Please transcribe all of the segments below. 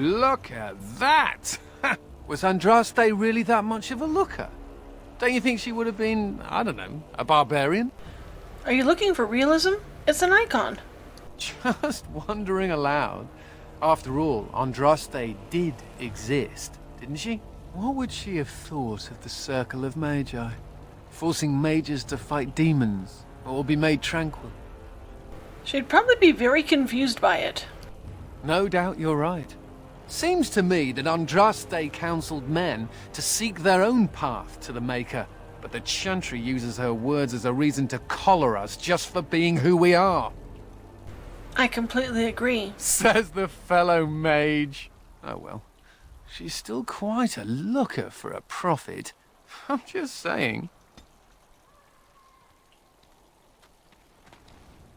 look at that! Was Andraste really that much of a looker? Don't you think she would have been, I don't know, a barbarian? Are you looking for realism? It's an icon. Just wondering aloud. After all, Andraste did exist, didn't she? What would she have thought of the Circle of Magi? Forcing mages to fight demons, or be made tranquil? She'd probably be very confused by it. No doubt you're right. Seems to me that Andraste counseled men to seek their own path to the Maker, but the Chantry uses her words as a reason to collar us just for being who we are. I completely agree. Says the fellow mage. Oh well, she's still quite a looker for a prophet. I'm just saying.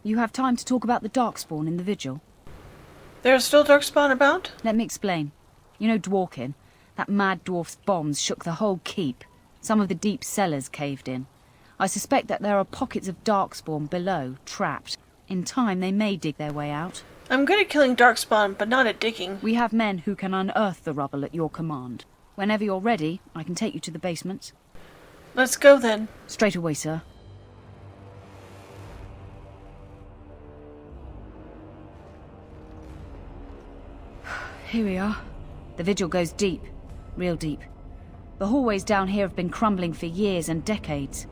You have time to talk about the darkspawn in the vigil? There's still darkspawn about? Let me explain. You know Dworkin? That mad dwarf's bombs shook the whole keep. Some of the deep cellars caved in. I suspect that there are pockets of darkspawn below, trapped. In time, they may dig their way out. I'm good at killing darkspawn, but not at digging. We have men who can unearth the rubble at your command. Whenever you're ready, I can take you to the basement. Let's go then. Straight away, sir. Here we are. The vigil goes deep. Real deep. The hallways down here have been crumbling for years and decades.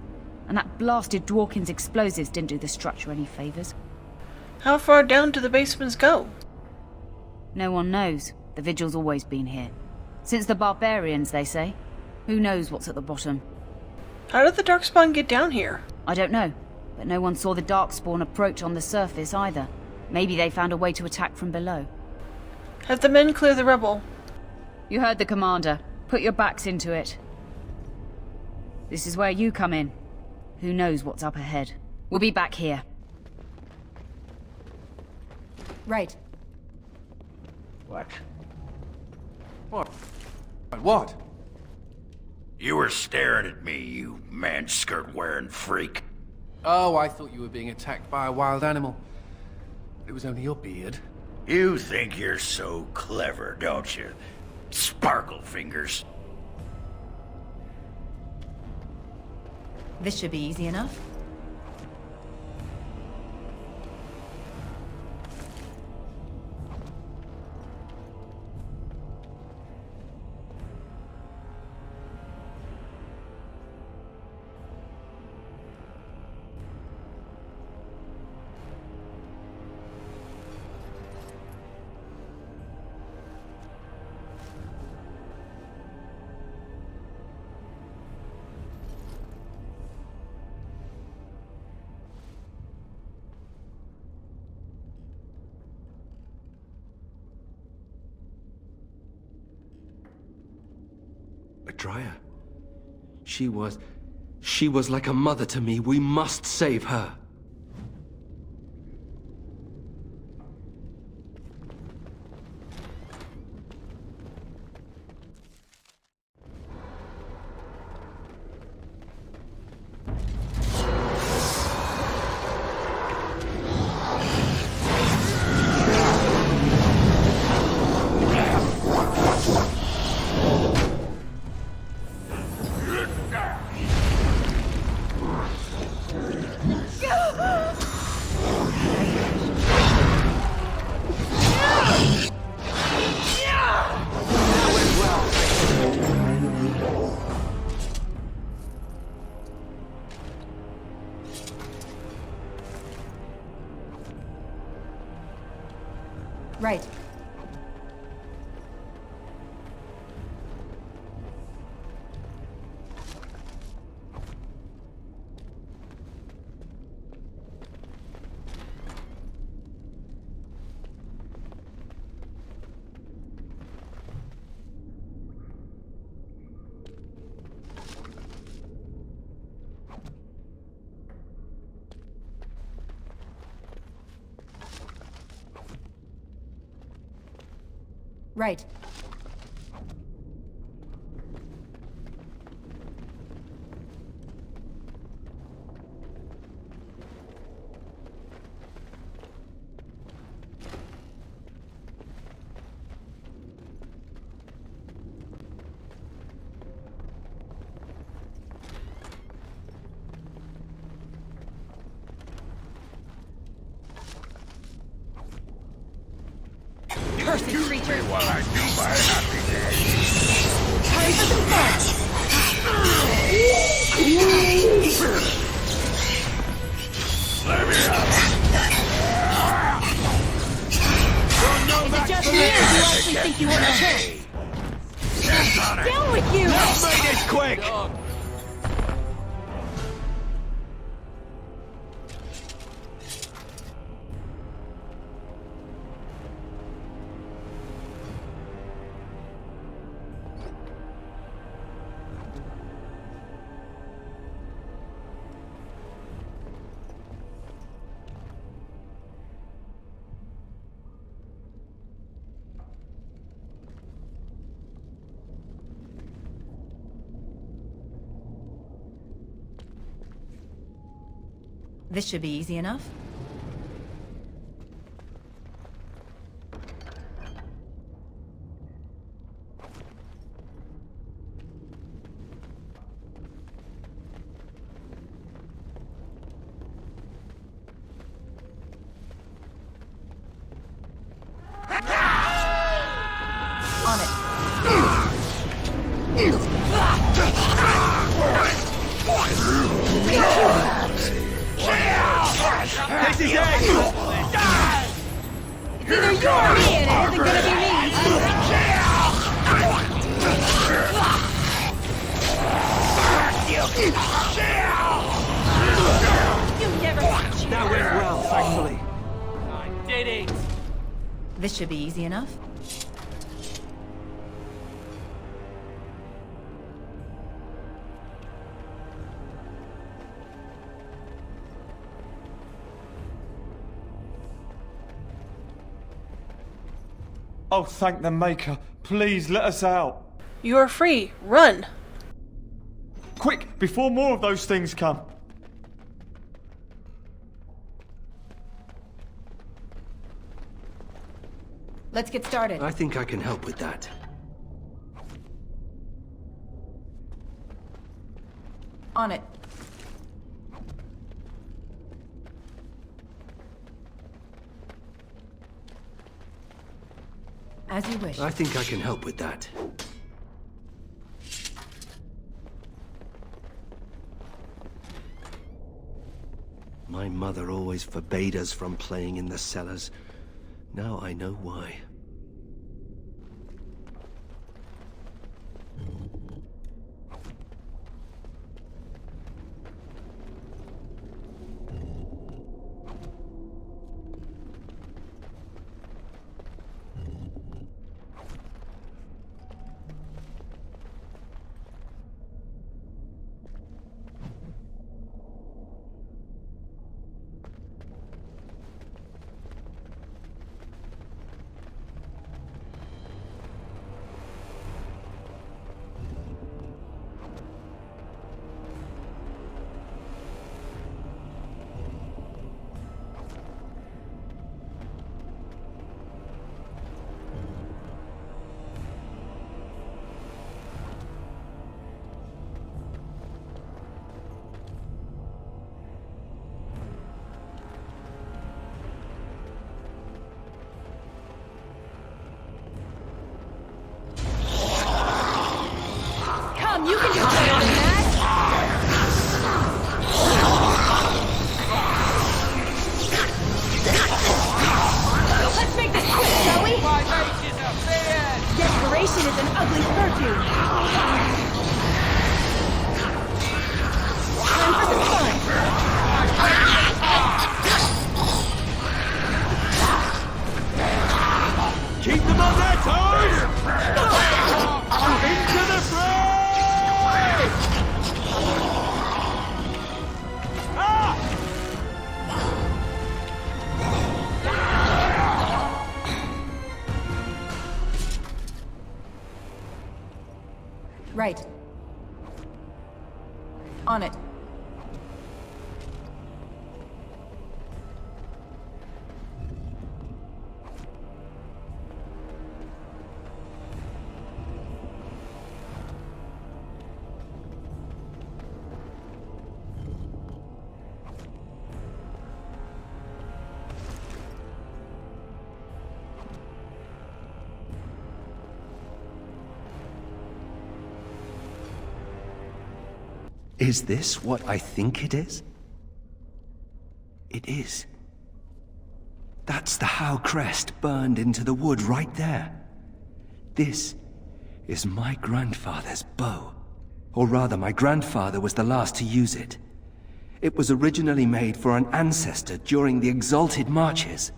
And that blasted Dworkin's explosives didn't do the structure any favours. How far down do the basements go? No one knows. The vigil's always been here. Since the barbarians, they say. Who knows what's at the bottom? How did the darkspawn get down here? I don't know. But no one saw the darkspawn approach on the surface either. Maybe they found a way to attack from below. Have the men clear the rubble? You heard the commander. Put your backs into it. This is where you come in. Who knows what's up ahead? We'll be back here. Right. What? What? You were staring at me, you man-skirt-wearing freak. Oh, I thought you were being attacked by a wild animal. It was only your beard. You think you're so clever, don't you? Sparkle fingers. This should be easy enough. Dryar. She was like a mother to me. We must save her. Right. Right. Cursed creature! While I do my happiness. Time for some fun! Let me out. Is it just me, or do you actually think you want a chance? Down with you! Let's make this quick! This should be easy enough. On it. This is it! Either you or me, and it isn't gonna be me! You never watch. That went well, thankfully. I did it! This should be easy enough. Oh, thank the Maker. Please let us out. You are free. Run. Quick, before more of those things come. Let's get started. I think I can help with that. On it. As you wish. I think I can help with that. My mother always forbade us from playing in the cellars. Now I know why. You can do better than that! Let's make this quick, shall we? My mages are feared! Desperation is an ugly virtue! Time for some fun! Keep them on their toes! Into the fray! Right. On it. Is this what I think it is? It is. That's the How crest burned into the wood right there. This is my grandfather's bow. Or rather, my grandfather was the last to use it. It was originally made for an ancestor during the Exalted Marches.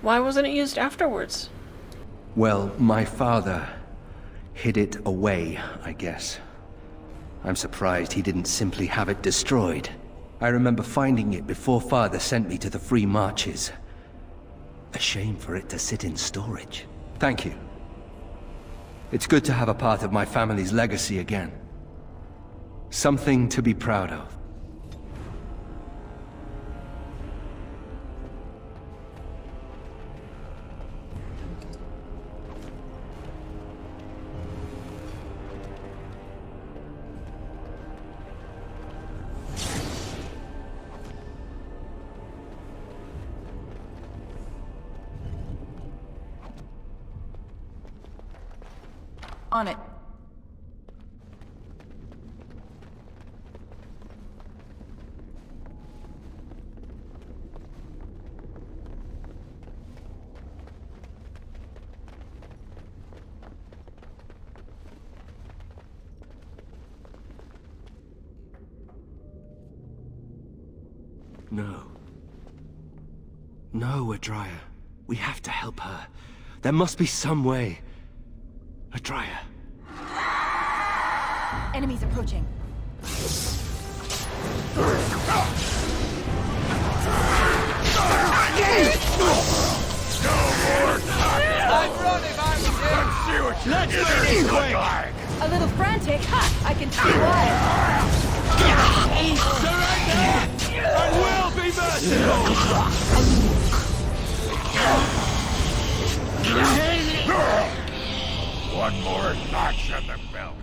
Why wasn't it used afterwards? Well, my father hid it away, I guess. I'm surprised he didn't simply have it destroyed. I remember finding it before Father sent me to the Free Marches. A shame for it to sit in storage. Thank you. It's good to have a part of my family's legacy again. Something to be proud of. On it. No. No, Adria. We have to help her. There must be some way. Adria. Enemies approaching. A little frantic? Ha! I can see why. I will be merciful! One more notch on the belt.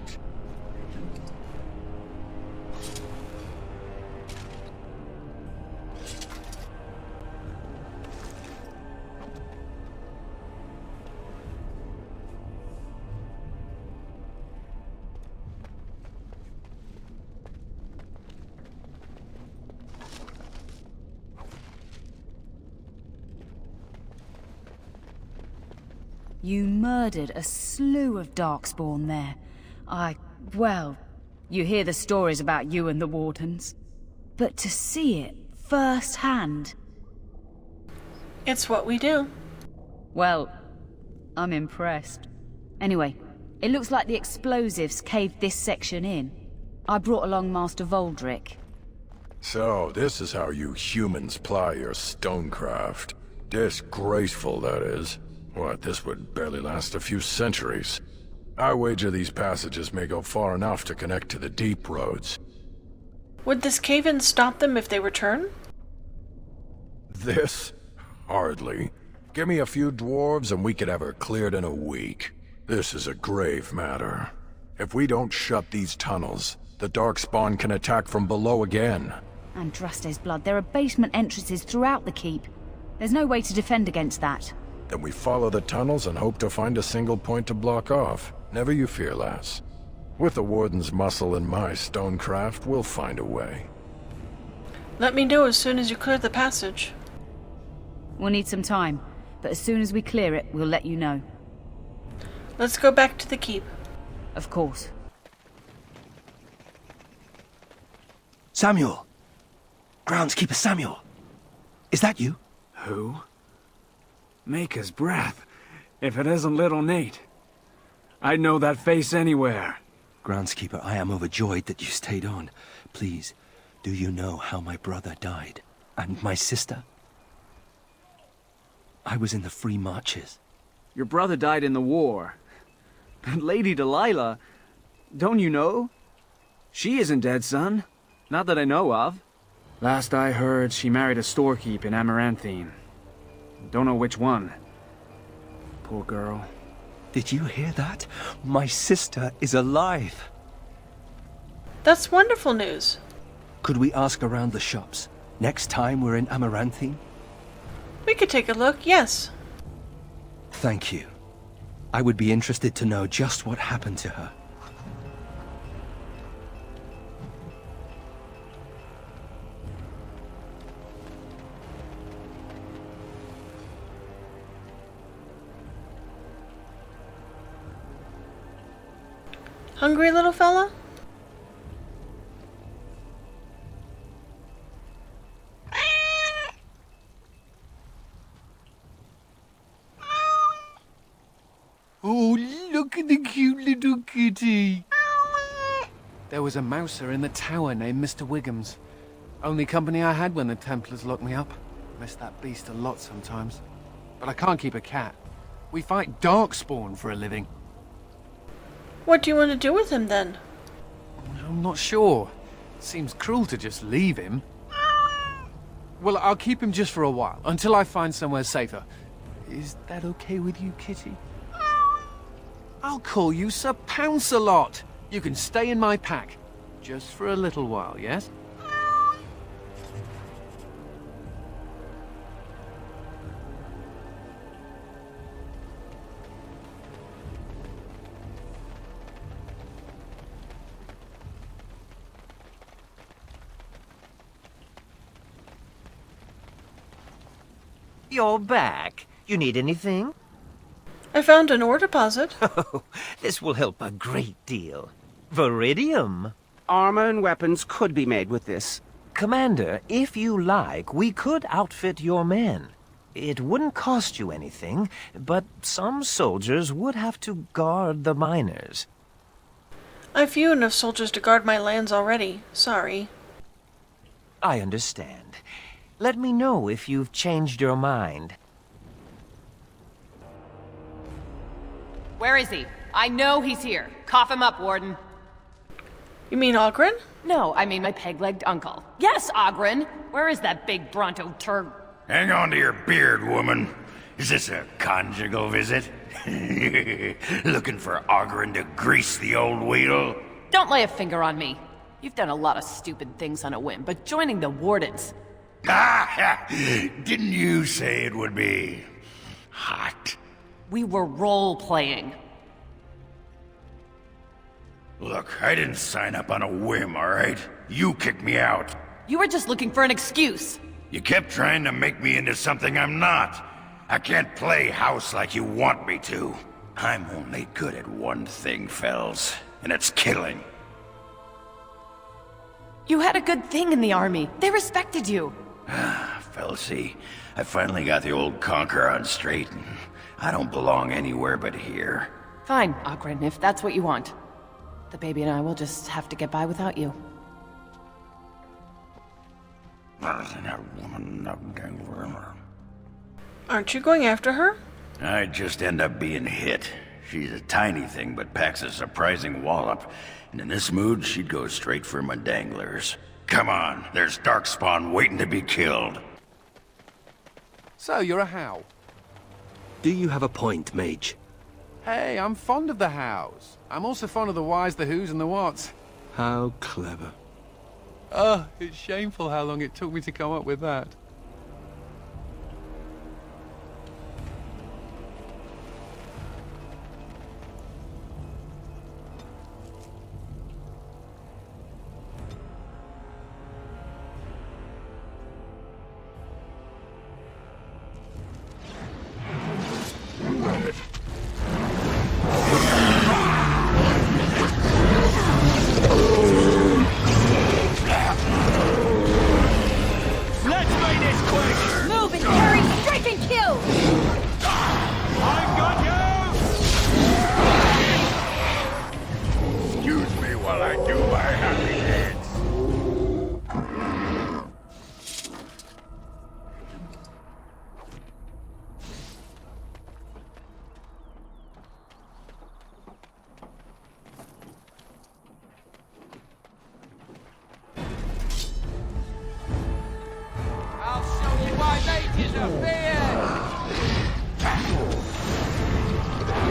You murdered a slew of darkspawn there. Well, you hear the stories about you and the Wardens. But to see it firsthand... It's what we do. Well, I'm impressed. Anyway, it looks like the explosives caved this section in. I brought along Master Voldrick. So, this is how you humans ply your stonecraft. Disgraceful, that is. What, this would barely last a few centuries. I wager these passages may go far enough to connect to the deep roads. Would this cave-in stop them if they return? This? Hardly. Give me a few dwarves and we could have her cleared in a week. This is a grave matter. If we don't shut these tunnels, the darkspawn can attack from below again. Andraste's blood, there are basement entrances throughout the keep. There's no way to defend against that. Then we follow the tunnels and hope to find a single point to block off. Never you fear, lass. With the Warden's muscle and my stonecraft, we'll find a way. Let me know as soon as you clear the passage. We'll need some time, but as soon as we clear it, we'll let you know. Let's go back to the keep. Of course. Samuel! Groundskeeper Samuel! Is that you? Who? Maker's breath. If it isn't little Nate. I'd know that face anywhere. Groundskeeper, I am overjoyed that you stayed on. Please, do you know how my brother died? And my sister? I was in the Free Marches. Your brother died in the war. But Lady Delilah, don't you know? She isn't dead, son. Not that I know of. Last I heard, she married a storekeep in Amaranthine. Don't know which one. Poor girl. Did you hear that? My sister is alive. That's wonderful news. Could we ask around the shops? Next time we're in Amaranthine? We could take a look, yes. Thank you. I would be interested to know just what happened to her. Hungry little fella? Oh, look at the cute little kitty. There was a mouser in the tower named Mr. Wiggums. Only company I had when the Templars locked me up. Miss that beast a lot sometimes. But I can't keep a cat. We fight darkspawn for a living. What do you want to do with him then? I'm not sure. Seems cruel to just leave him. Well, I'll keep him just for a while, until I find somewhere safer. Is that okay with you, kitty? I'll call you Sir Pounce-a-lot. You can stay in my pack. Just for a little while, yes? You're back. You need anything? I found an ore deposit. Oh, this will help a great deal. Viridium. Armor and weapons could be made with this. Commander, if you like, we could outfit your men. It wouldn't cost you anything, but some soldiers would have to guard the miners. I've few enough soldiers to guard my lands already. Sorry. I understand. Let me know if you've changed your mind. Where is he? I know he's here. Cough him up, Warden. You mean Ogren? No, I mean my peg-legged uncle. Yes, Ogren! Where is that big Bronto turd? Hang on to your beard, woman. Is this a conjugal visit? Looking for Ogren to grease the old wheel? Don't lay a finger on me. You've done a lot of stupid things on a whim, but joining the Wardens... Ah! Didn't you say it would be... hot? We were role-playing. Look, I didn't sign up on a whim, all right? You kicked me out. You were just looking for an excuse. You kept trying to make me into something I'm not. I can't play house like you want me to. I'm only good at one thing, Fells, and it's killing. You had a good thing in the army. They respected you. Felsie, I finally got the old conquer on straight, and I don't belong anywhere but here. Fine, Ogren, if that's what you want. The baby and I will just have to get by without you. Aren't you going after her? I just end up being hit. She's a tiny thing, but packs a surprising wallop. And in this mood, she'd go straight for my danglers. Come on, there's darkspawn waiting to be killed. So, you're a How. Do you have a point, Mage? Hey, I'm fond of the Hows. I'm also fond of the whys, the whos, and the whats. How clever. Oh, it's shameful how long it took me to come up with that.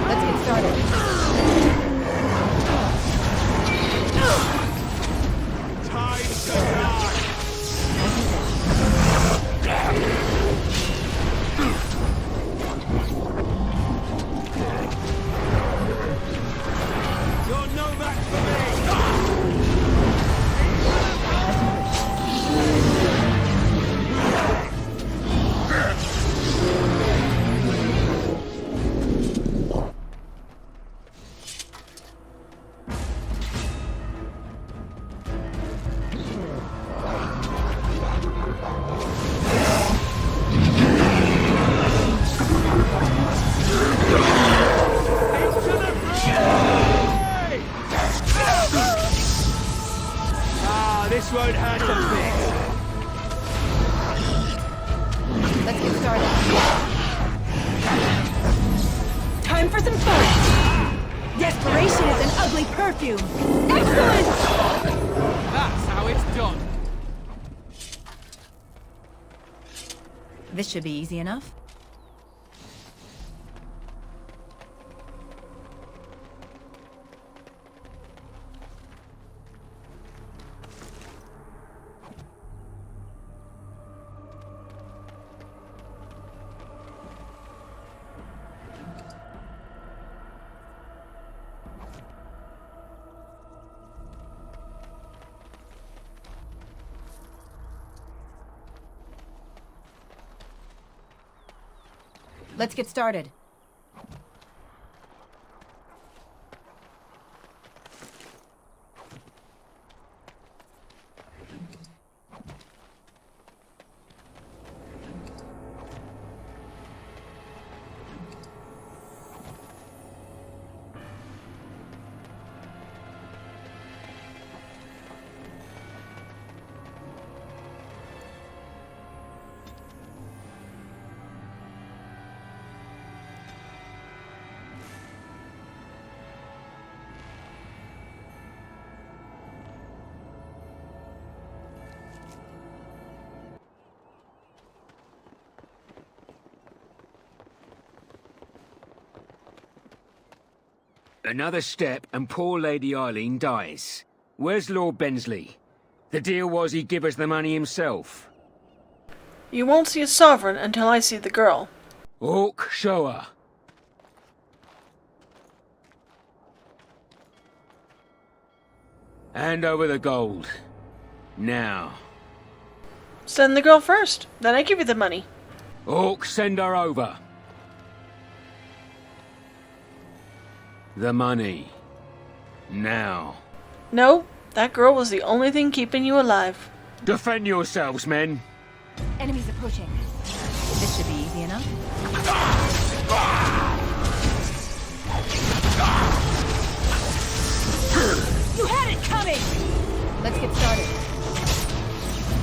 Let's get started. Time to die! You're no match for me! This won't hurt a bit. Let's get started. Time for some fun! Desperation is an ugly perfume! Excellent! That's how it's done. This should be easy enough. Let's get started. Another step and poor Lady Eileen dies. Where's Lord Bensley? The deal was he'd give us the money himself. You won't see a sovereign until I see the girl. Hawk, show her. Hand over the gold. Now. Send the girl first, then I give you the money. Hawk, send her over. The money. Now. No, that girl was the only thing keeping you alive. Defend yourselves, men. Enemies approaching. This should be easy enough. You had it coming! Let's get started.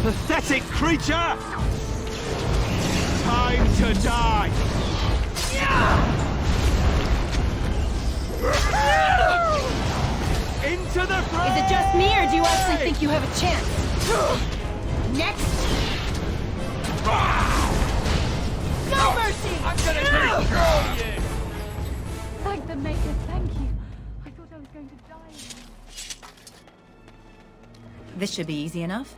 Pathetic creature! Time to die! Into the fray! Is it just me, or do you actually think you have a chance? Next! No mercy! I'm gonna destroy you! Thank the Maker, thank you. I thought I was going to die. This should be easy enough.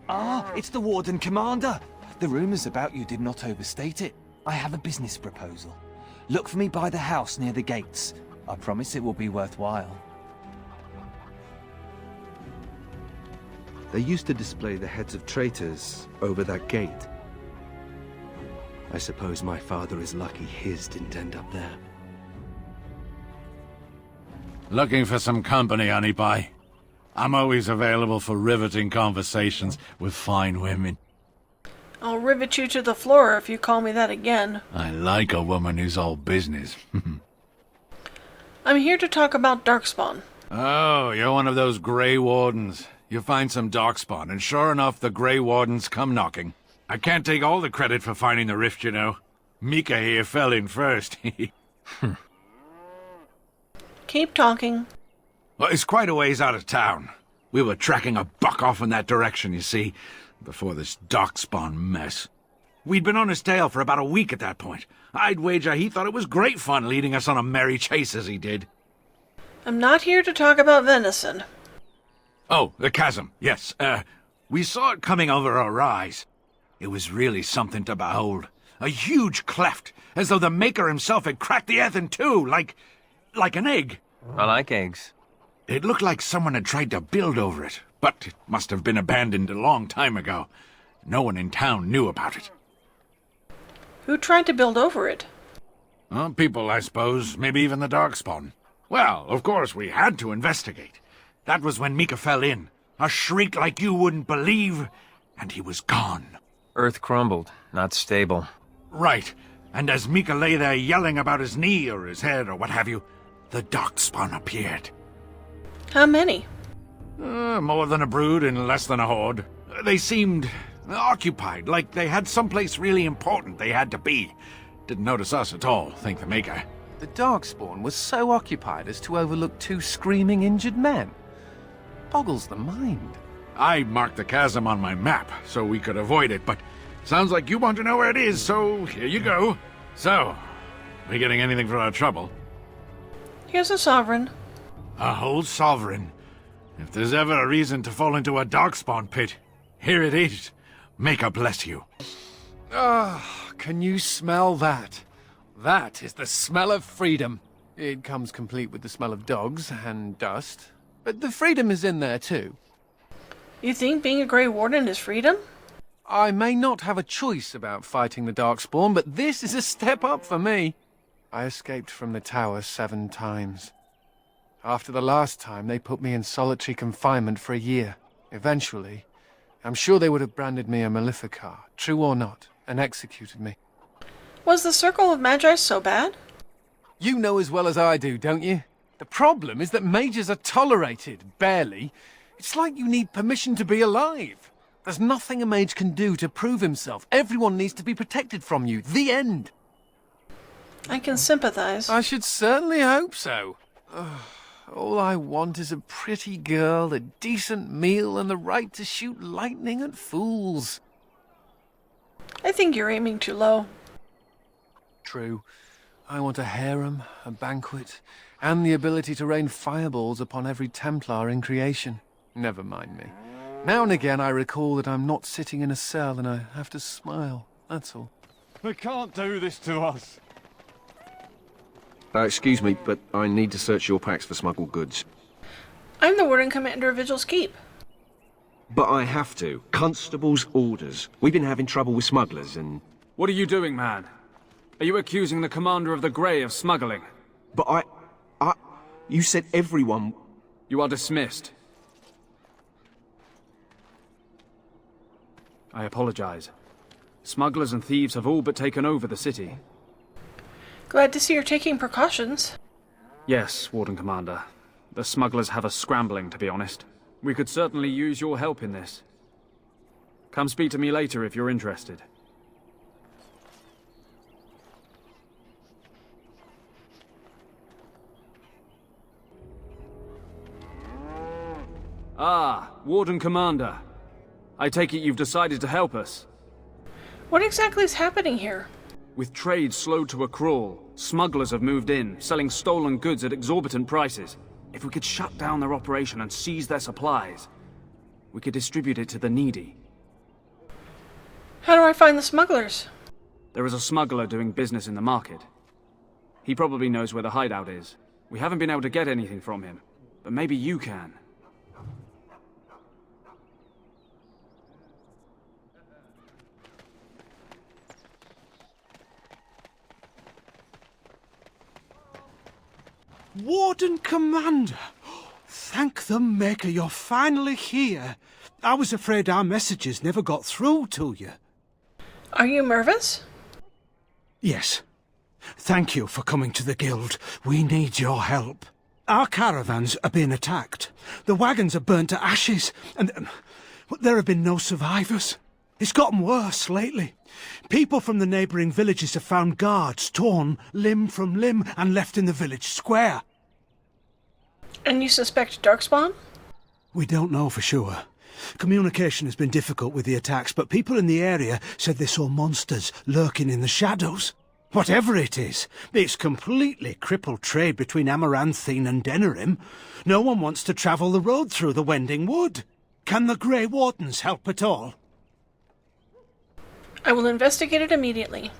Ah, it's the Warden Commander. The rumors about you did not overstate it. I have a business proposal. Look for me by the house near the gates. I promise it will be worthwhile. They used to display the heads of traitors over that gate. I suppose my father is lucky his didn't end up there. Looking for some company, honey pie? I'm always available for riveting conversations with fine women. I'll rivet you to the floor if you call me that again. I like a woman who's all business. I'm here to talk about darkspawn. Oh, you're one of those Grey Wardens. You find some darkspawn, and sure enough, the Grey Wardens come knocking. I can't take all the credit for finding the rift, you know. Mika here fell in first. Keep talking. Well, it's quite a ways out of town. We were tracking a buck off in that direction, you see, before this darkspawn mess. We'd been on his tail for about a week at that point. I'd wager he thought it was great fun leading us on a merry chase as he did. I'm not here to talk about venison. Oh, the chasm, yes. We saw it coming over our rise. It was really something to behold. A huge cleft, as though the Maker himself had cracked the earth in two, like an egg. I like eggs. It looked like someone had tried to build over it, but it must have been abandoned a long time ago. No one in town knew about it. Who tried to build over it? Well, people, I suppose. Maybe even the darkspawn. Well, of course, we had to investigate. That was when Mika fell in. A shriek like you wouldn't believe, and he was gone. Earth crumbled, not stable. Right. And as Mika lay there yelling about his knee or his head or what have you, the darkspawn appeared. How many? More than a brood and less than a horde. They seemed occupied, like they had someplace really important they had to be. Didn't notice us at all, thank the Maker. The darkspawn was so occupied as to overlook two screaming injured men. Boggles the mind. I marked the chasm on my map so we could avoid it, but sounds like you want to know where it is, so here you go. So, we getting anything for our trouble? Here's a sovereign. A whole sovereign. If there's ever a reason to fall into a darkspawn pit, here it is. Maker bless you. Ah, can you smell that? That is the smell of freedom. It comes complete with the smell of dogs and dust, but the freedom is in there too. You think being a Grey Warden is freedom? I may not have a choice about fighting the Darkspawn, but this is a step up for me. I escaped from the tower 7 times. After the last time, they put me in solitary confinement for a year. Eventually, I'm sure they would have branded me a Maleficar, true or not, and executed me. Was the Circle of Magi so bad? You know as well as I do, don't you? The problem is that mages are tolerated, barely. It's like you need permission to be alive. There's nothing a mage can do to prove himself. Everyone needs to be protected from you. The end. I can sympathize. I should certainly hope so. All I want is a pretty girl, a decent meal, and the right to shoot lightning at fools. I think you're aiming too low. True. I want a harem, a banquet, and the ability to rain fireballs upon every Templar in creation. Never mind me. Now and again I recall that I'm not sitting in a cell and I have to smile, that's all. They can't do this to us. Excuse me, but I need to search your packs for smuggled goods. I'm the Warden Commander of Vigil's Keep. But I have to. Constable's orders. We've been having trouble with smugglers and... What are you doing, man? Are you accusing the commander of the Grey of smuggling? But you said everyone... You are dismissed. I apologize. Smugglers and thieves have all but taken over the city. Glad to see you're taking precautions. Yes, Warden Commander. The smugglers have us scrambling, to be honest. We could certainly use your help in this. Come speak to me later if you're interested. Ah, Warden Commander. I take it you've decided to help us. What exactly is happening here? With trade slowed to a crawl, smugglers have moved in, selling stolen goods at exorbitant prices. If we could shut down their operation and seize their supplies, we could distribute it to the needy. How do I find the smugglers? There is a smuggler doing business in the market. He probably knows where the hideout is. We haven't been able to get anything from him, but maybe you can. Warden Commander! Thank the Maker you're finally here. I was afraid our messages never got through to you. Are you Mervis? Yes. Thank you for coming to the Guild. We need your help. Our caravans are being attacked. The wagons are burnt to ashes, and there have been no survivors. It's gotten worse lately. People from the neighbouring villages have found guards torn limb from limb and left in the village square. And you suspect Darkspawn? We don't know for sure. Communication has been difficult with the attacks, but people in the area said they saw monsters lurking in the shadows. Whatever it is, it's completely crippled trade between Amaranthine and Denerim. No one wants to travel the road through the Wending Wood. Can the Grey Wardens help at all? I will investigate it immediately.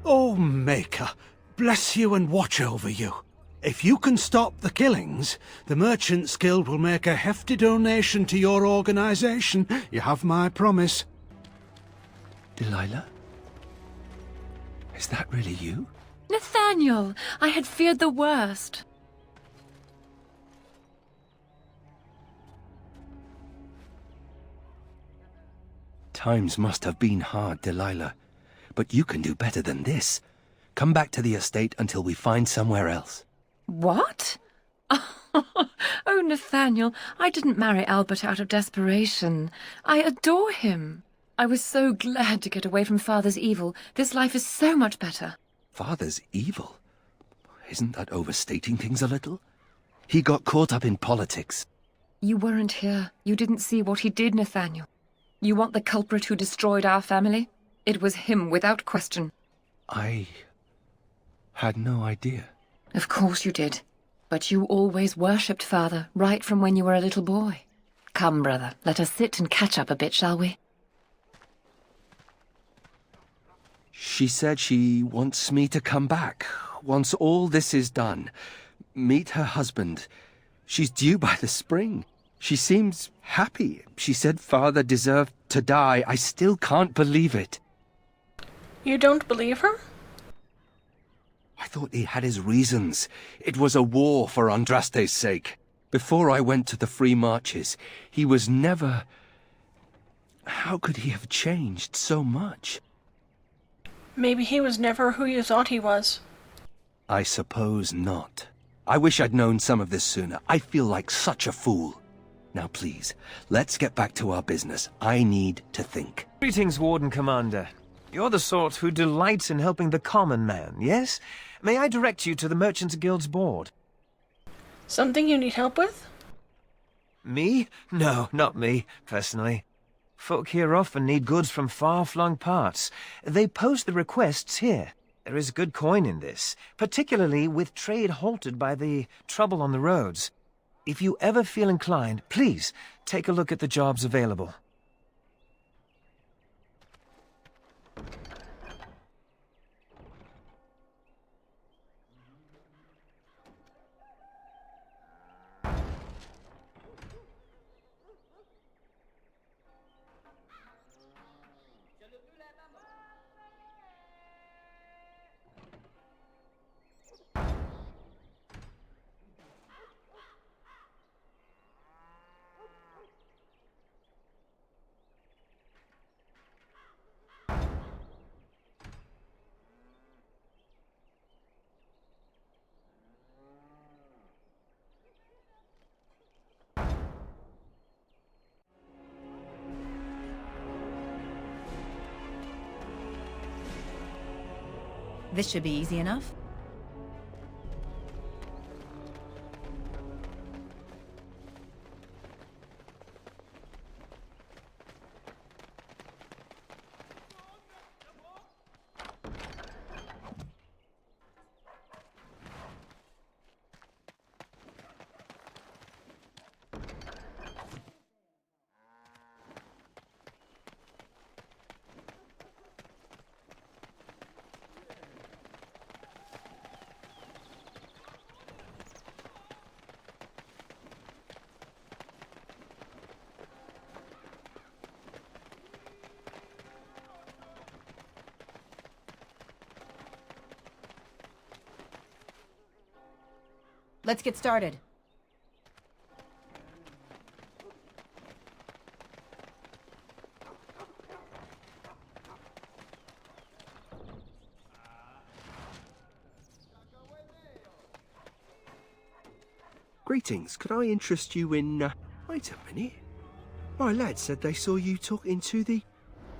Oh, Maker, bless you and watch over you. If you can stop the killings, the Merchants Guild will make a hefty donation to your organization. You have my promise. Delilah? Is that really you? Nathaniel, I had feared the worst. Times must have been hard, Delilah. But you can do better than this. Come back to the estate until we find somewhere else. What? Oh, Nathaniel, I didn't marry Albert out of desperation. I adore him. I was so glad to get away from Father's evil. This life is so much better. Father's evil? Isn't that overstating things a little? He got caught up in politics. You weren't here. You didn't see what he did, Nathaniel. You want the culprit who destroyed our family? It was him, without question. I had no idea. Of course you did. But you always worshipped Father, right from when you were a little boy. Come, brother, let us sit and catch up a bit, shall we? She said she wants me to come back, once all this is done. Meet her husband. She's due by the spring. She seems happy. She said Father deserved to die. I still can't believe it. You don't believe her? I thought he had his reasons. It was a war for Andraste's sake. Before I went to the Free Marches, he was never... How could he have changed so much? Maybe he was never who you thought he was. I suppose not. I wish I'd known some of this sooner. I feel like such a fool. Now please, let's get back to our business. I need to think. Greetings, Warden Commander. You're the sort who delights in helping the common man, yes? May I direct you to the Merchants Guild's board? Something you need help with? Me? No, not me, personally. Folk here often need goods from far-flung parts. They post the requests here. There is good coin in this, particularly with trade halted by the trouble on the roads. If you ever feel inclined, please take a look at the jobs available. This should be easy enough. Let's get started. Greetings, could I interest you in, Wait a minute. My lad said they saw you talking to the...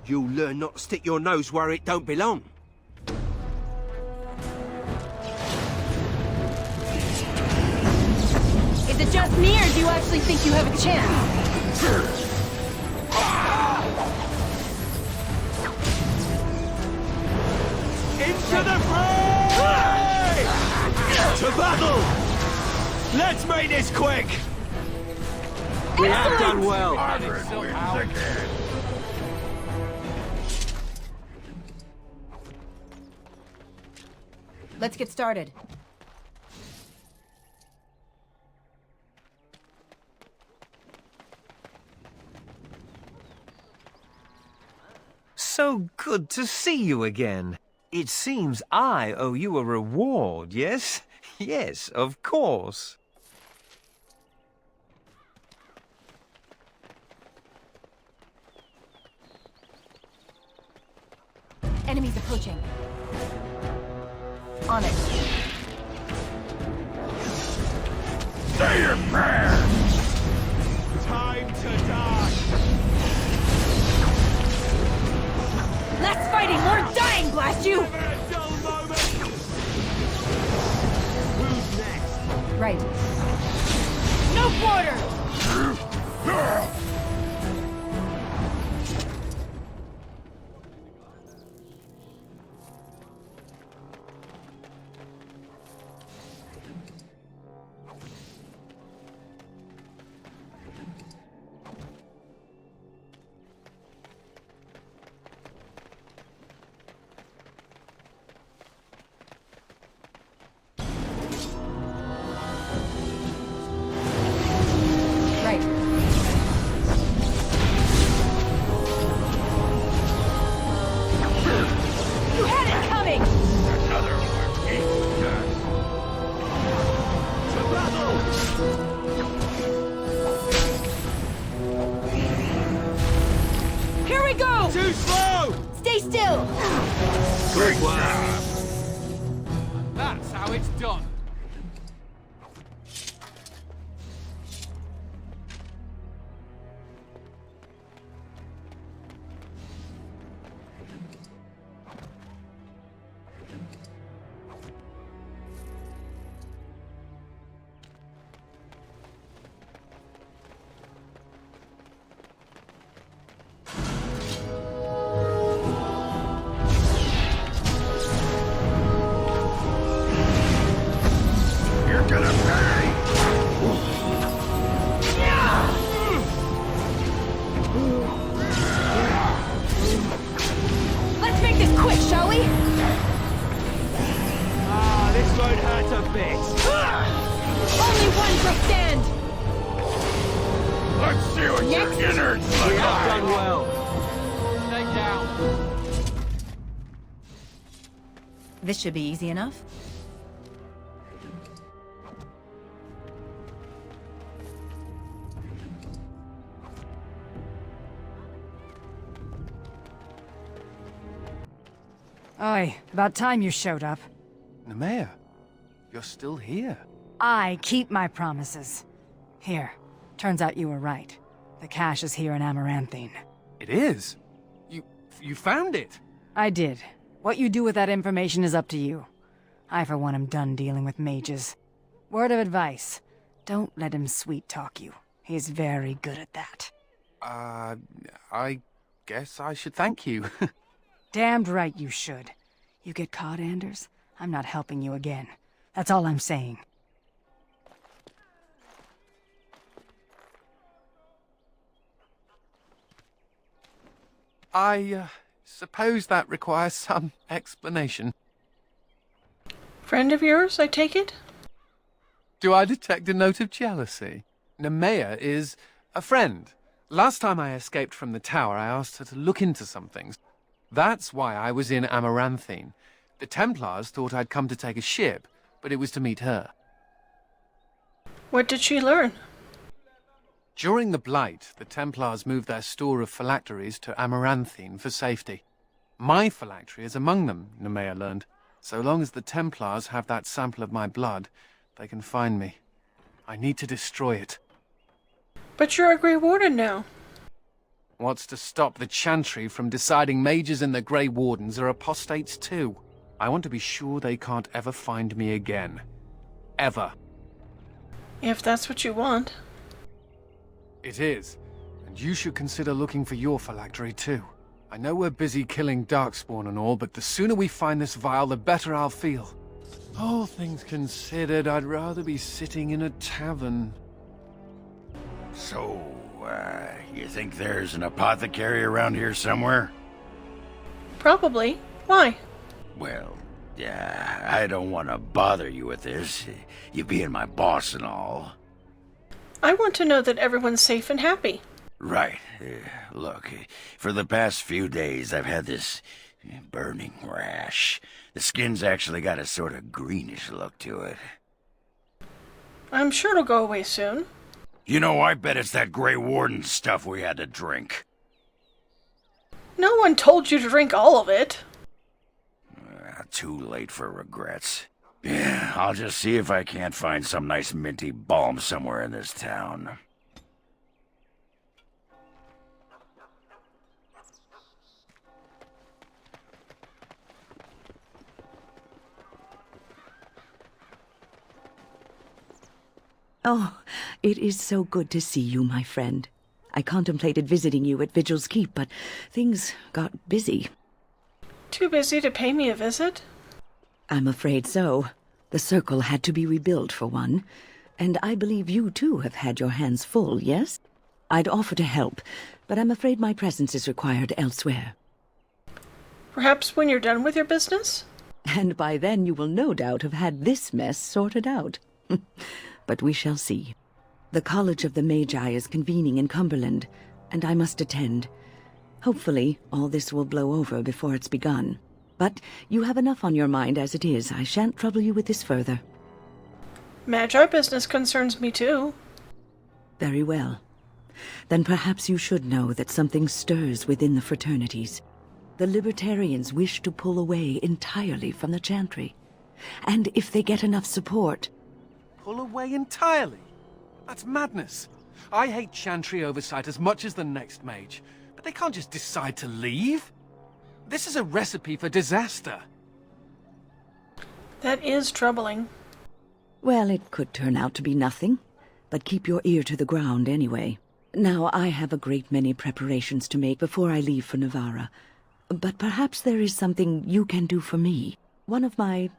You'll learn not to stick your nose where it don't belong. Is it just me, or do you actually think you have a chance? Into the fray! To battle! Let's make this quick! We have done well. Let's get started. So good to see you again. It seems I owe you a reward, yes? Yes, of course. Enemies approaching. On it. Say your prayers! Time to die! Less fighting, more dying, blast you! Who's next? Right. No quarter! Too slow! Stay still! Great job! That's how it's done. Let's make this quick, shall we? Ah, this won't hurt a bit. Only one to stand! Let's see what Next. your innards We look have like! done well. Stay down. This should be easy enough. Oi, about time you showed up. Nemea, you're still here. I keep my promises. Here, turns out you were right. The cache is here in Amaranthine. It is? You found it? I did. What you do with that information is up to you. I, for one, am done dealing with mages. Word of advice, don't let him sweet-talk you. He's very good at that. I guess I should thank you. Damned right you should. You get caught, Anders, I'm not helping you again. That's all I'm saying. I suppose that requires some explanation. Friend of yours, I take it? Do I detect a note of jealousy? Nemea is a friend. Last time I escaped from the tower, I asked her to look into some things. That's why I was in Amaranthine. The Templars thought I'd come to take a ship, but it was to meet her. What did she learn? During the Blight, the Templars moved their store of phylacteries to Amaranthine for safety. My phylactery is among them, Nemea learned. So long as the Templars have that sample of my blood, they can find me. I need to destroy it. But you're a Grey Warden now. What's to stop the Chantry from deciding mages and the Grey Wardens are apostates too? I want to be sure they can't ever find me again. Ever. If that's what you want. It is. And you should consider looking for your phylactery too. I know we're busy killing darkspawn and all, but the sooner we find this vial, the better I'll feel. All things considered, I'd rather be sitting in a tavern. So, you think there's an apothecary around here somewhere? Probably. Why? Well, I don't want to bother you with this, you being my boss and all. I want to know that everyone's safe and happy. Right. Look, for the past few days I've had this burning rash. The skin's actually got a sort of greenish look to it. I'm sure it'll go away soon. You know, I bet it's that Grey Warden stuff we had to drink. No one told you to drink all of it. Too late for regrets. Yeah, I'll just see if I can't find some nice minty balm somewhere in this town. Oh, it is so good to see you, my friend. I contemplated visiting you at Vigil's Keep, but things got busy. Too busy to pay me a visit? I'm afraid so. The circle had to be rebuilt, for one. And I believe you, too, have had your hands full, yes? I'd offer to help, but I'm afraid my presence is required elsewhere. Perhaps when you're done with your business? And by then you will no doubt have had this mess sorted out. But we shall see. The College of the Magi is convening in Cumberland, and I must attend. Hopefully, all this will blow over before it's begun. But you have enough on your mind as it is. I shan't trouble you with this further. Magi business concerns me too. Very well. Then perhaps you should know that something stirs within the fraternities. The Libertarians wish to pull away entirely from the Chantry. And if they get enough support... Pull away entirely? That's madness. I hate Chantry oversight as much as the next mage. But they can't just decide to leave. This is a recipe for disaster. That is troubling. Well, it could turn out to be nothing. But keep your ear to the ground anyway. Now, I have a great many preparations to make before I leave for Navarra. But perhaps there is something you can do for me. One of my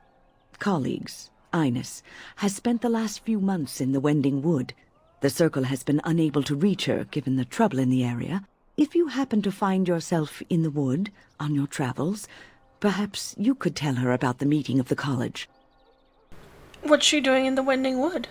colleagues, Ines, has spent the last few months in the Wending Wood. The Circle has been unable to reach her, given the trouble in the area. If you happen to find yourself in the wood on your travels, perhaps you could tell her about the meeting of the college. What's she doing in the Wending Wood?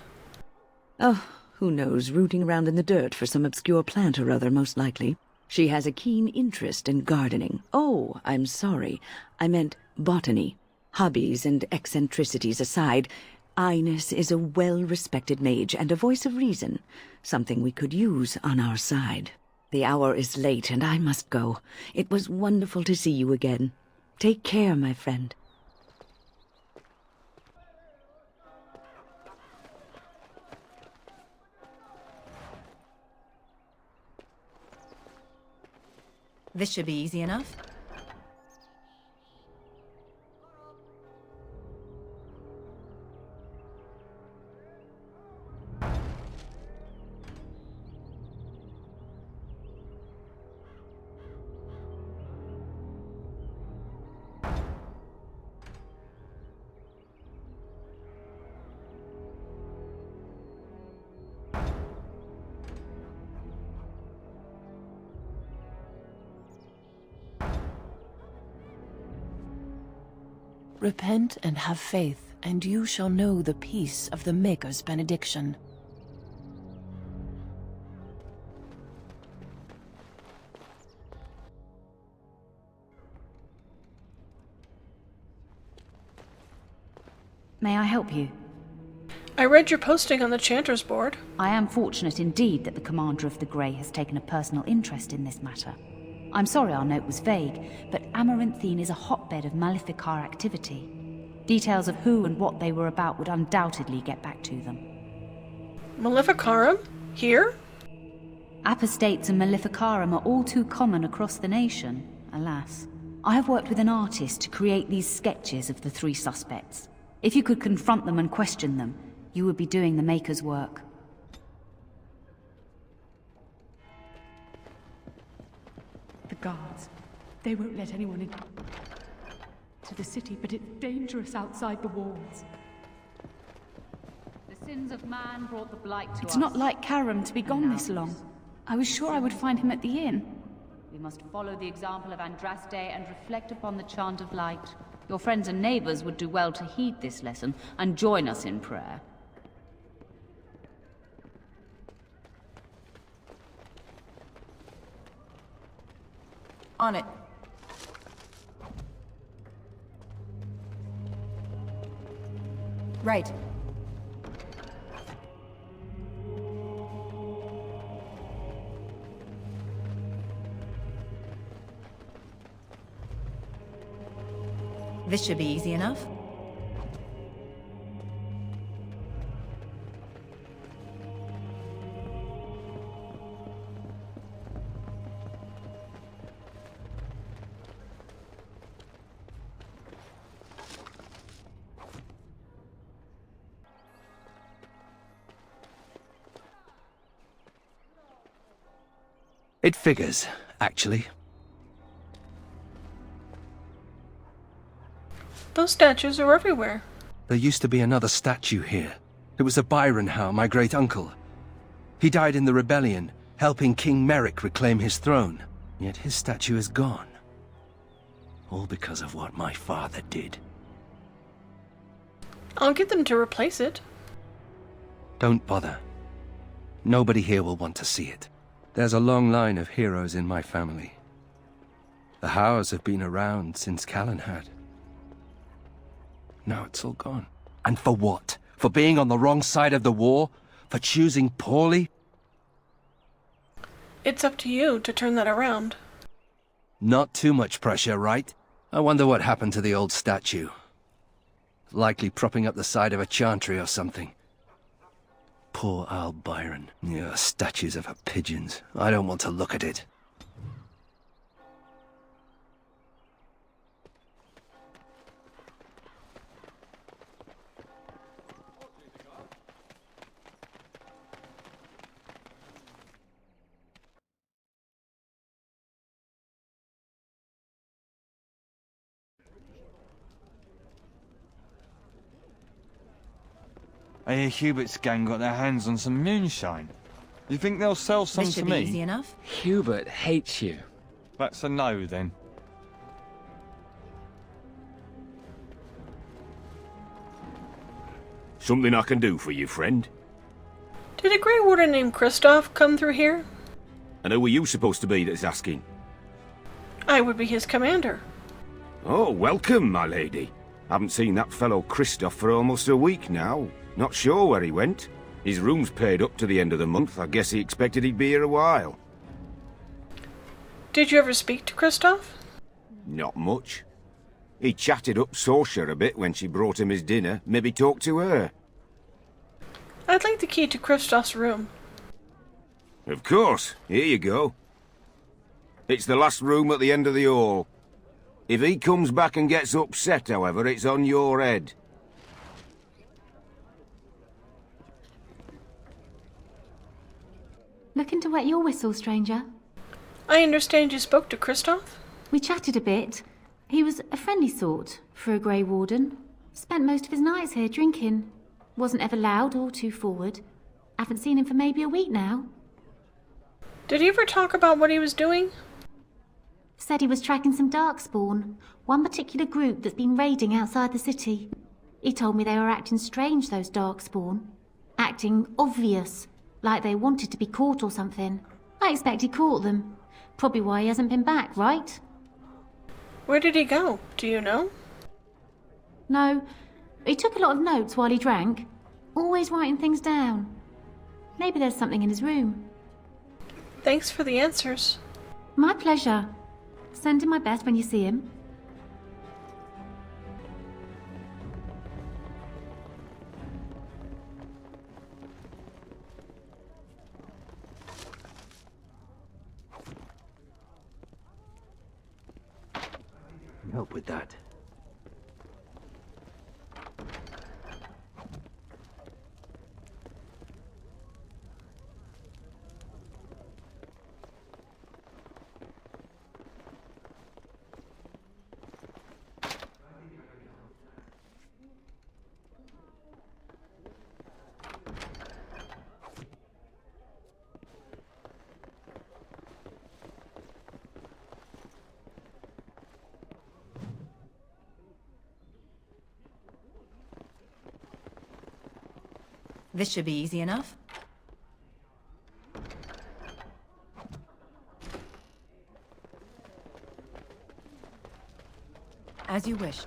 Oh, who knows, rooting around in the dirt for some obscure plant or other, most likely. She has a keen interest in gardening. Oh, I'm sorry. I meant botany. Hobbies and eccentricities aside, Ines is a well-respected mage and a voice of reason, something we could use on our side. The hour is late, and I must go. It was wonderful to see you again. Take care, my friend. This should be easy enough. Repent and have faith, and you shall know the peace of the Maker's benediction. May I help you? I read your posting on the Chanter's board. I am fortunate indeed that the Commander of the Grey has taken a personal interest in this matter. I'm sorry our note was vague, but Amaranthine is a hotbed of Maleficar activity. Details of who and what they were about would undoubtedly get back to them. Maleficarum? Here? Apostates and Maleficarum are all too common across the nation, alas. I have worked with an artist to create these sketches of the three suspects. If you could confront them and question them, you would be doing the Maker's work. The guards. They won't let anyone in to the city, but it's dangerous outside the walls. The sins of man brought the blight to us. It's not like Karam to be gone this long. I was sure I would find him at the inn. We must follow the example of Andraste and reflect upon the chant of light. Your friends and neighbours would do well to heed this lesson and join us in prayer. On it. Right. This should be easy enough. It figures, actually. Those statues are everywhere. There used to be another statue here. It was a Byron Howe, my great-uncle. He died in the rebellion, helping King Merrick reclaim his throne. Yet his statue is gone. All because of what my father did. I'll get them to replace it. Don't bother. Nobody here will want to see it. There's a long line of heroes in my family. The Howes have been around since Callan had. Now it's all gone. And for what? For being on the wrong side of the war? For choosing poorly? It's up to you to turn that around. Not too much pressure, right? I wonder what happened to the old statue. Likely propping up the side of a chantry or something. Poor Al Byron. Yeah, statues of her pigeons. I don't want to look at it. I hear Hubert's gang got their hands on some moonshine. You think they'll sell some This to should me? be easy enough. Hubert hates you. That's a no, then. Something I can do for you, friend? Did a Grey Warden named Kristoff come through here? And who are you supposed to be that's asking? I would be his commander. Oh, welcome, my lady. Haven't seen that fellow Kristoff for almost a week now. Not sure where he went. His room's paid up to the end of the month. I guess he expected he'd be here a while. Did you ever speak to Kristoff? Not much. He chatted up Sorsha a bit when she brought him his dinner. Maybe talked to her. I'd like the key to Kristoff's room. Of course. Here you go. It's the last room at the end of the hall. If he comes back and gets upset, however, it's on your head. Looking to wet your whistle, stranger. I understand you spoke to Kristoff? We chatted a bit. He was a friendly sort for a Grey Warden. Spent most of his nights here drinking. Wasn't ever loud or too forward. Haven't seen him for maybe a week now. Did he ever talk about what he was doing? Said he was tracking some darkspawn, one particular group that's been raiding outside the city. He told me they were acting strange, those darkspawn. Acting obvious, like they wanted to be caught or something. I expect he caught them. Probably why he hasn't been back, right? Where did he go? Do you know? No, he took a lot of notes while he drank. Always writing things down. Maybe there's something in his room. Thanks for the answers. My pleasure. Send him my best when you see him. Help with that. This should be easy enough. As you wish.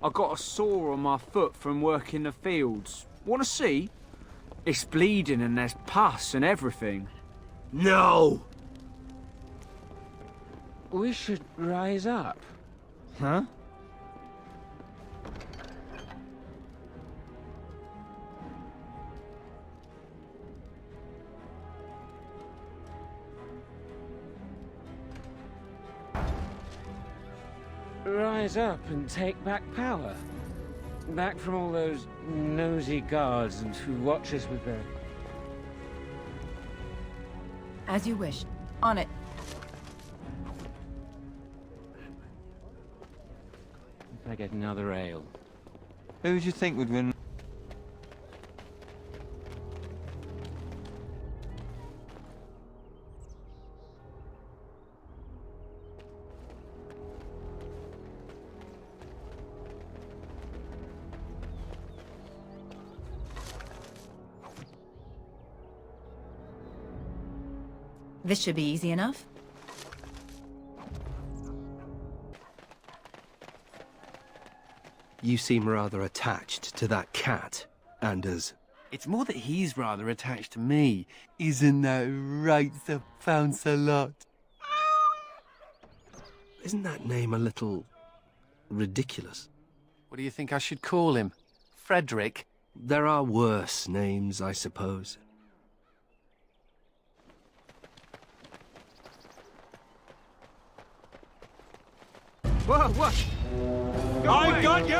I got a sore on my foot from working the fields. Want to see? It's bleeding and there's pus and everything. No! We should rise up. Huh? Rise up and take back power. Back from all those nosy guards and who watch us with their... As you wish. On it. If I get another ale. Who do you think would win? This should be easy enough. You seem rather attached to that cat, Anders. It's more that he's rather attached to me. Isn't that right, Sir Pounce-a-lot? Isn't that name a little ridiculous? What do you think I should call him? Frederick? There are worse names, I suppose. Whoa, what? I got you!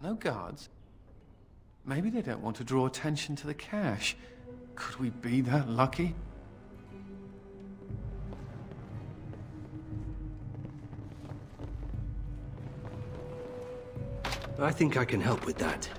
No guards? Maybe they don't want to draw attention to the cache. Could we be that lucky? I think I can help with that.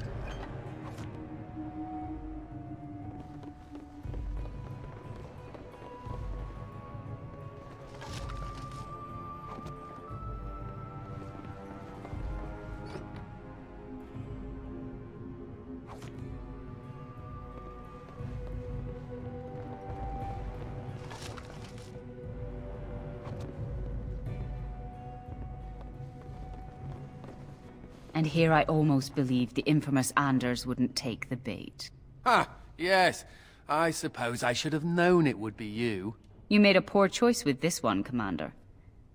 And here I almost believed the infamous Anders wouldn't take the bait. Ah, yes. I suppose I should have known it would be you. You made a poor choice with this one, Commander.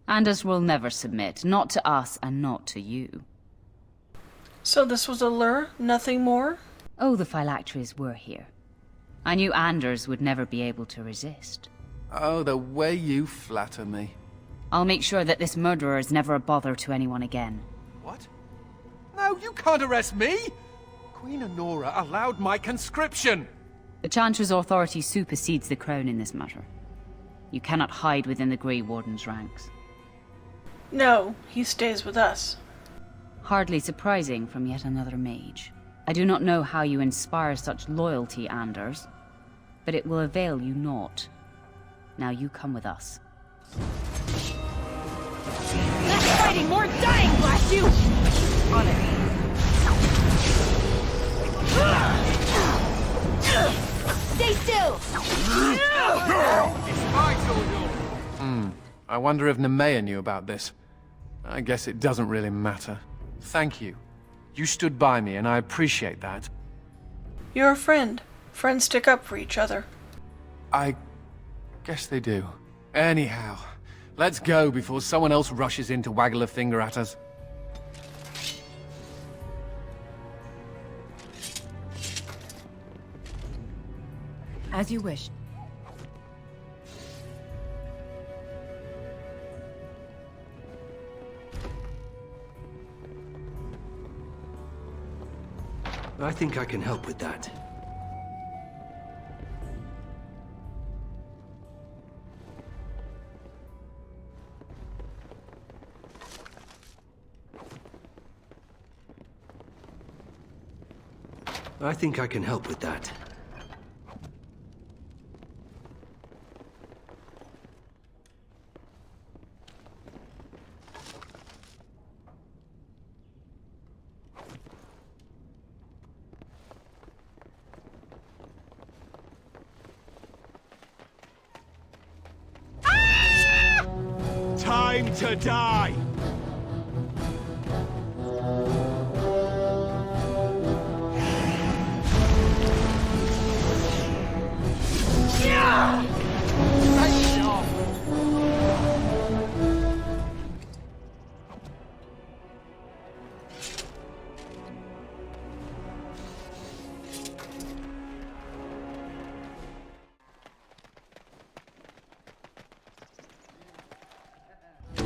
Anders will never submit, not to us and not to you. So this was a lure, nothing more? Oh, the phylacteries were here. I knew Anders would never be able to resist. Oh, the way you flatter me. I'll make sure that this murderer is never a bother to anyone again. What? No, you can't arrest me! Queen Honora allowed my conscription! The Chantry's authority supersedes the crown in this matter. You cannot hide within the Grey Warden's ranks. No, he stays with us. Hardly surprising from yet another mage. I do not know how you inspire such loyalty, Anders, but it will avail you naught. Now you come with us. Less fighting, more dying, blast you! On it. Stay still! I wonder if Nemea knew about this. I guess it doesn't really matter. Thank you. You stood by me, and I appreciate that. You're a friend. Friends stick up for each other. I guess they do. Anyhow, let's go before someone else rushes in to waggle a finger at us. As you wish. I think I can help with that. I think I can help with that. Time to die!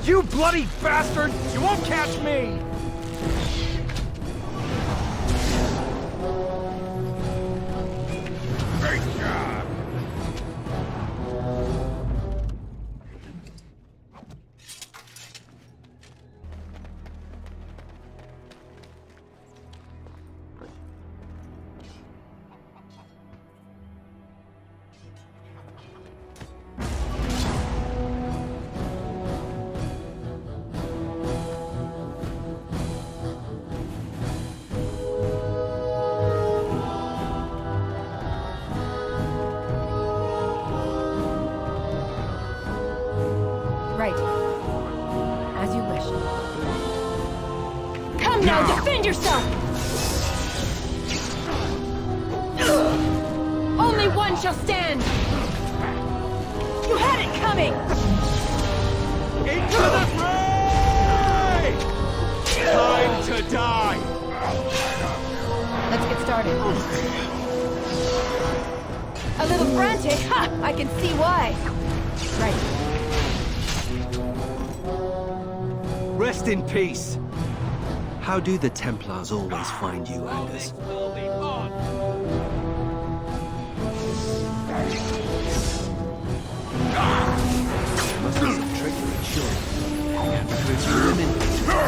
You bloody bastard! You won't catch me! Great job! Right. As you wish. Come now, defend yourself! Only one shall stand! You had it coming! Into the fray! Time to die! Let's get started. A little frantic? Ha! I can see why. Right. Rest in peace! How do the Templars always find you, Angus? Must be some trickery, sure.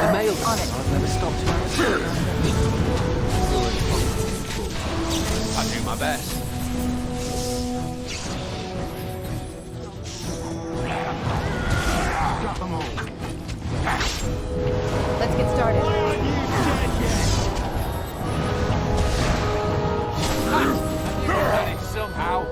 The mail On it. I've never stopped to I do my best. Got them all. Let's get started. Managed somehow.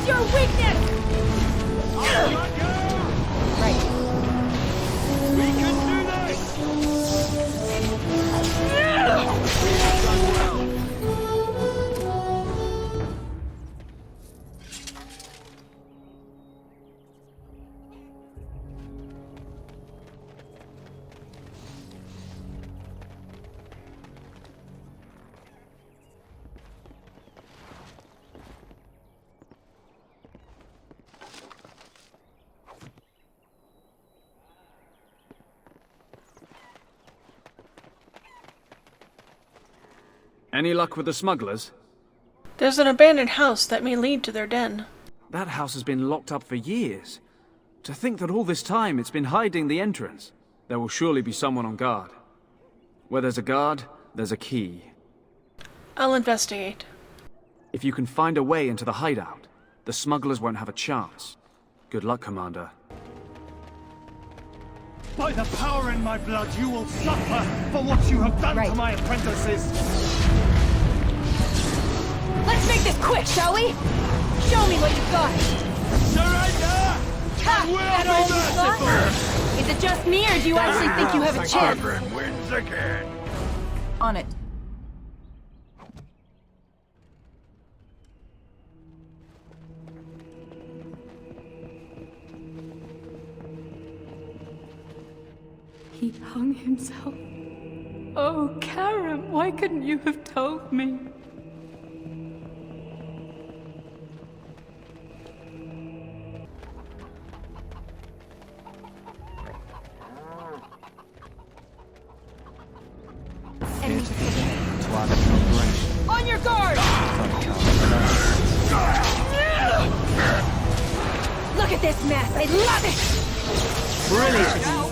is your weakness! Right. We can do this! Any luck with the smugglers? There's an abandoned house that may lead to their den. That house has been locked up for years. To think that all this time it's been hiding the entrance. There will surely be someone on guard. Where there's a guard, there's a key. I'll investigate. If you can find a way into the hideout, the smugglers won't have a chance. Good luck, Commander. By the power in my blood, you will suffer for what you have done to my apprentices! Let's make this quick, shall we? Show me what you've got! Surrender! Ha! That all you've got? Is it just me, or do you actually think you have a chance? Wins again. On it. He hung himself. Oh, Karen, why couldn't you have told me? On your guard! Look at this mess! I love it! Brilliant!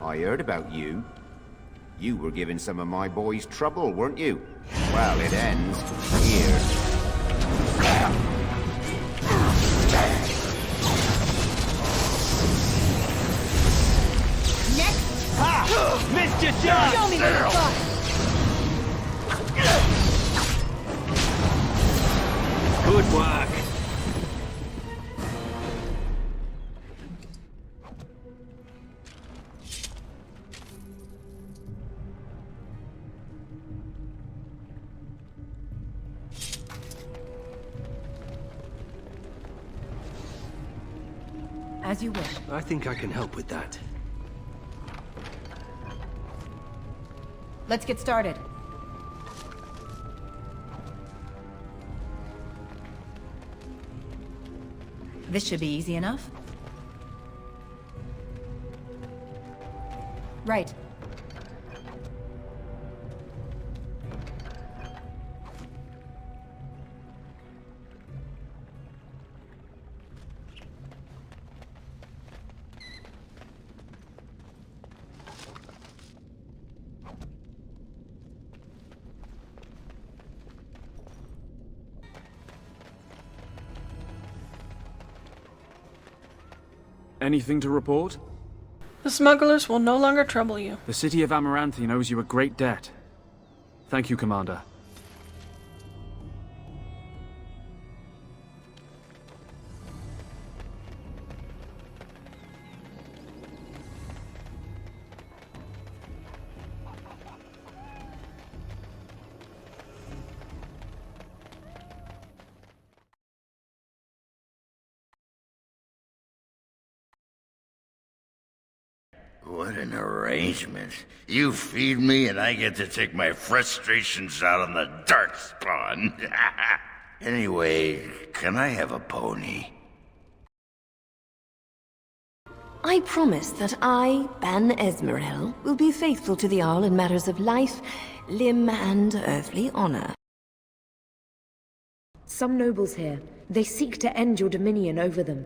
I heard about you. You were giving some of my boys trouble, weren't you? Well, it ends here. Next! Ha! Missed your shot! Show me what you've got! Good work. As you wish. I think I can help with that. Let's get started. This should be easy enough. Right. Anything to report? The smugglers will no longer trouble you. The city of Amaranthine owes you a great debt. Thank you, Commander. What an arrangement. You feed me and I get to take my frustrations out on the darkspawn. Anyway, can I have a pony? I promise that I, Ban Esmerel, will be faithful to the Jarl in matters of life, limb, and earthly honor. Some nobles here. They seek to end your dominion over them.